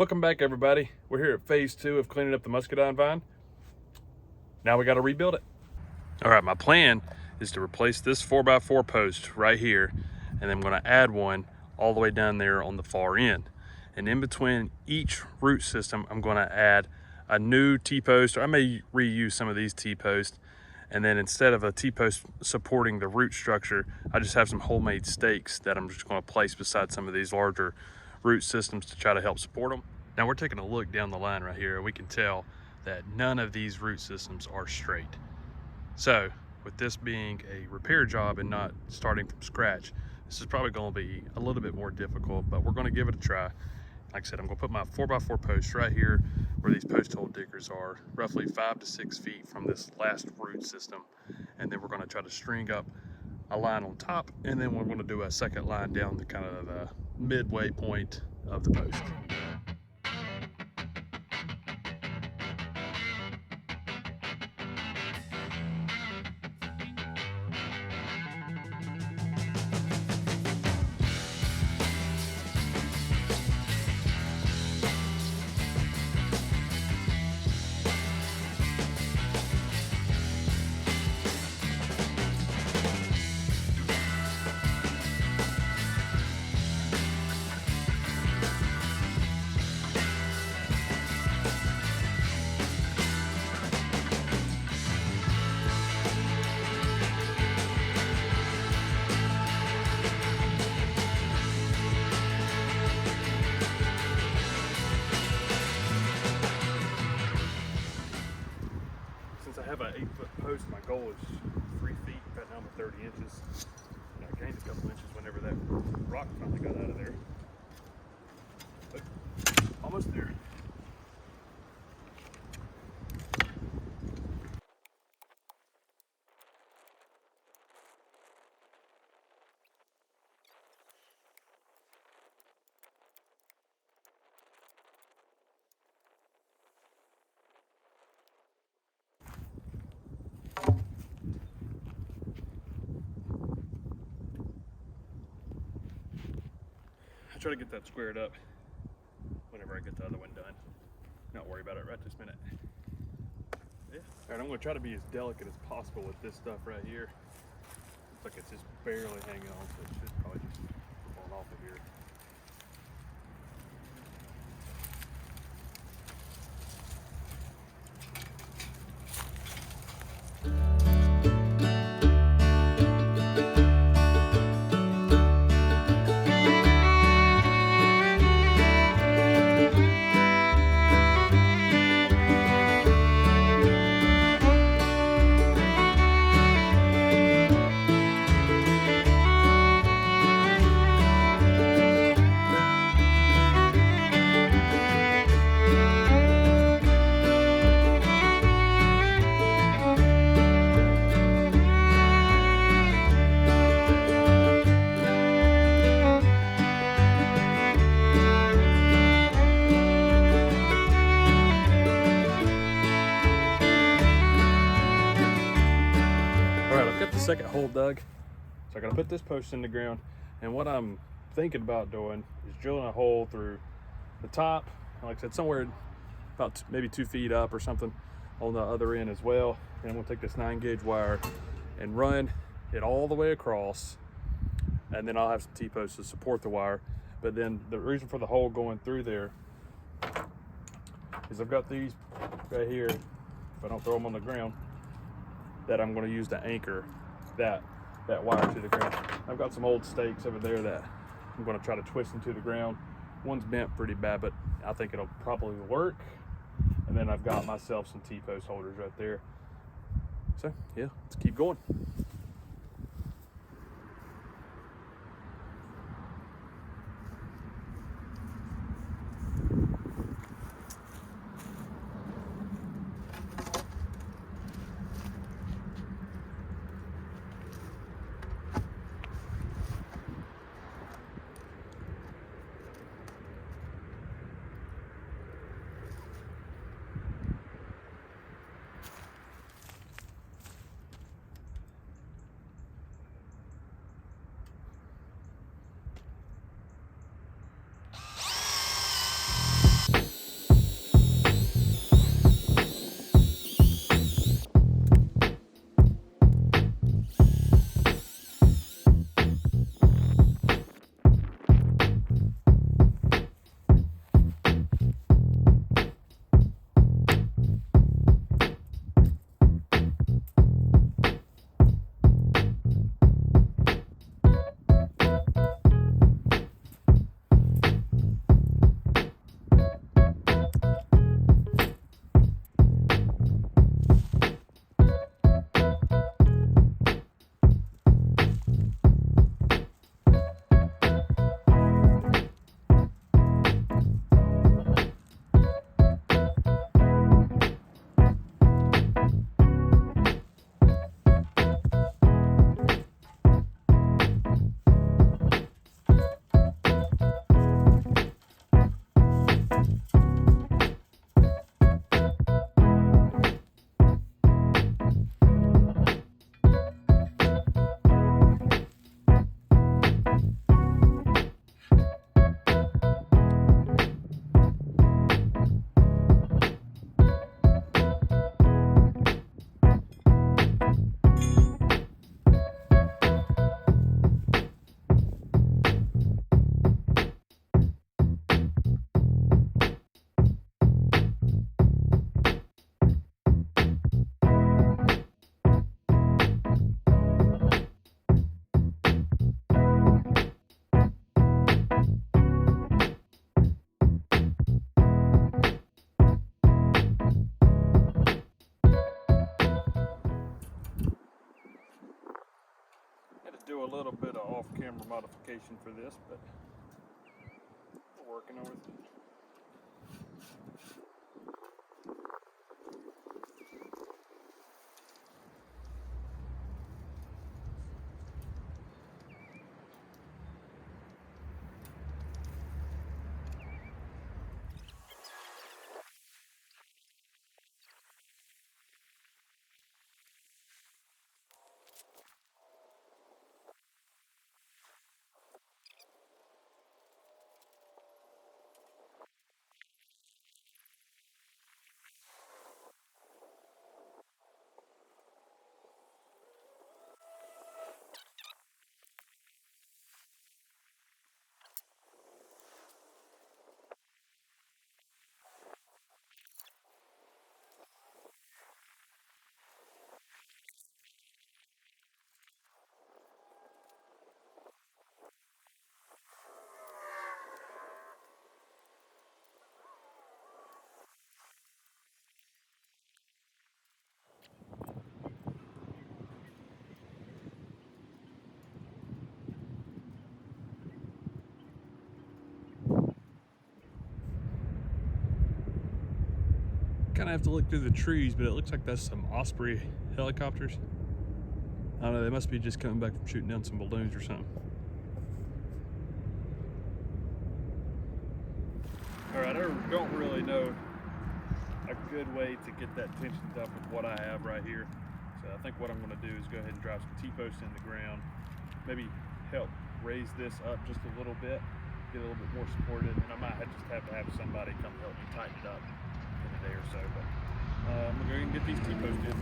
Welcome back, everybody. We're here at phase 2 of cleaning up the muscadine vine. Now we got to rebuild it. All right, my plan is to replace this 4x4 post right here, and then I'm going to add one all the way down there on the far end. And in between each root system, I'm going to add a new T-post, or I may reuse some of these T-posts. And then instead of a T-post supporting the root structure, I just have some homemade stakes that I'm just going to place beside some of these larger root systems to try to help support them. Now we're taking a look down the line right here. We can tell that none of these root systems are straight. So with this being a repair job and not starting from scratch, this is probably going to be a little bit more difficult, but we're going to give it a try. Like I said, I'm going to put my 4x4 post right here where these post hole diggers are, roughly 5 to 6 feet from this last root system. And then we're going to try to string up a line on top, and then we're going to do a second line down the kind of the midway point of the post. Since I have an 8-foot post, my goal is 3 feet. Right now I'm at 30 inches. And I gained a couple inches whenever that rock finally got out of there. But almost there. Try to get that squared up whenever I get the other one done. Not worry about it right this minute. Yeah. All right, I'm going to try to be as delicate as possible with this stuff right here. Looks like it's just barely hanging on, so it should probably just fall off of here. Second hole dug, so I gotta put this post in the ground, and what I'm thinking about doing is drilling a hole through the top, like I said, somewhere about maybe 2 feet up or something on the other end as well. And I'm gonna take this 9-gauge wire and run it all the way across, and then I'll have some T-posts to support the wire. But then the reason for the hole going through there is I've got these right here, if I don't throw them on the ground, that I'm going to use to anchor that wire to the ground. I've got some old stakes over there that I'm going to try to twist into the ground. One's bent pretty bad, but I think it'll probably work. And then I've got myself some T-post holders right there. So yeah, let's keep going. little bit of off-camera modification for this, but we're working on it. Kind of have to look through the trees, but it looks like that's some Osprey helicopters. I don't know, they must be just coming back from shooting down some balloons or something. All right, I don't really know a good way to get that tensioned up with what I have right here. So I think what I'm gonna do is go ahead and drive some T-posts in the ground, maybe help raise this up just a little bit, get a little bit more supported, and I might just have to have somebody come help me tighten it up in a day or so. But I'm gonna go ahead and get these T-posts in.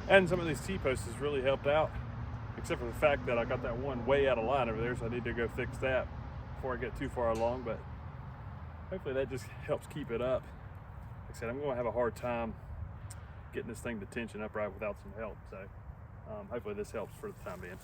Adding some of these T-posts has really helped out, except for the fact that I got that one way out of line over there, so I need to go fix that before I get too far along, but hopefully that just helps keep it up. Like I said, I'm going to have a hard time getting this thing to tension upright without some help, so hopefully this helps for the time being.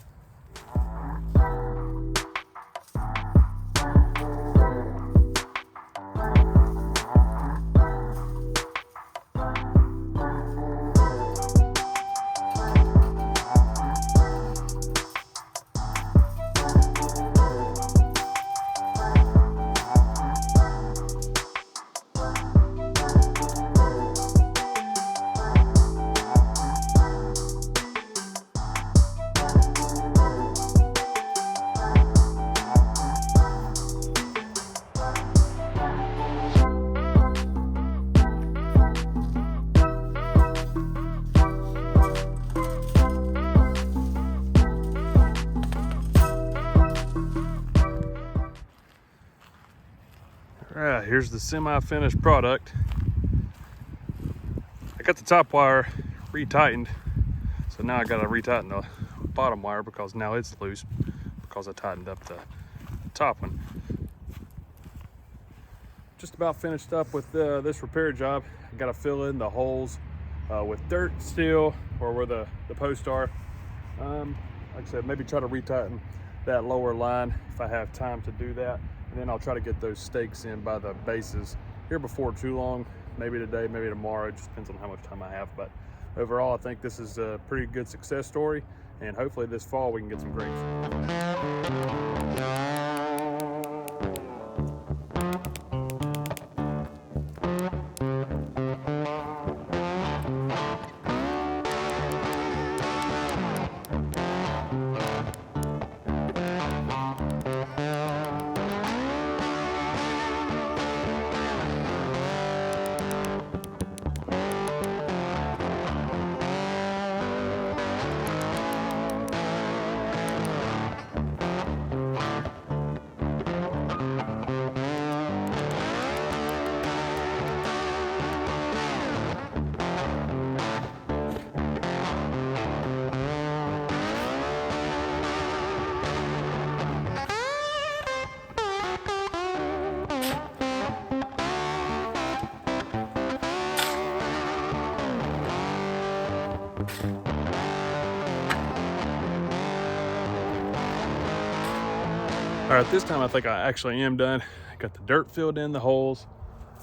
All right, here's the semi-finished product. I got the top wire retightened, so now I gotta retighten the bottom wire because now it's loose because I tightened up the top one. Just about finished up with this repair job. I gotta fill in the holes with dirt still, or where the posts are. Like I said, maybe try to retighten that lower line if I have time to do that. And then I'll try to get those stakes in by the bases here before too long. Maybe today, maybe tomorrow. It just depends on how much time I have. But overall, I think this is a pretty good success story, and hopefully this fall we can get some grapes. All right, this time I think I actually am done. Got the dirt filled in the holes,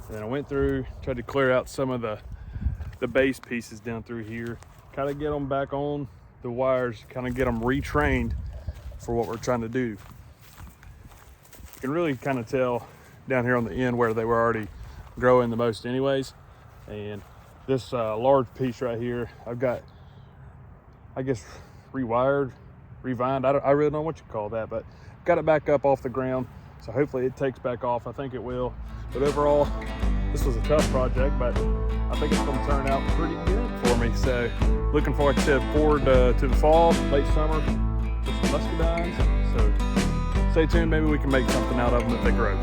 and then I went through, tried to clear out some of the base pieces down through here, kind of get them back on the wires, kind of get them retrained for what we're trying to do. You can really kind of tell down here on the end where they were already growing the most anyways. And this large piece right here, I've got, I guess, rewired, revined. I really don't know what you call that, but got it back up off the ground. So hopefully it takes back off. I think it will. But overall, this was a tough project, but I think it's going to turn out pretty good for me. So looking forward to the fall, late summer, with some muscadines. So stay tuned. Maybe we can make something out of them if they grow.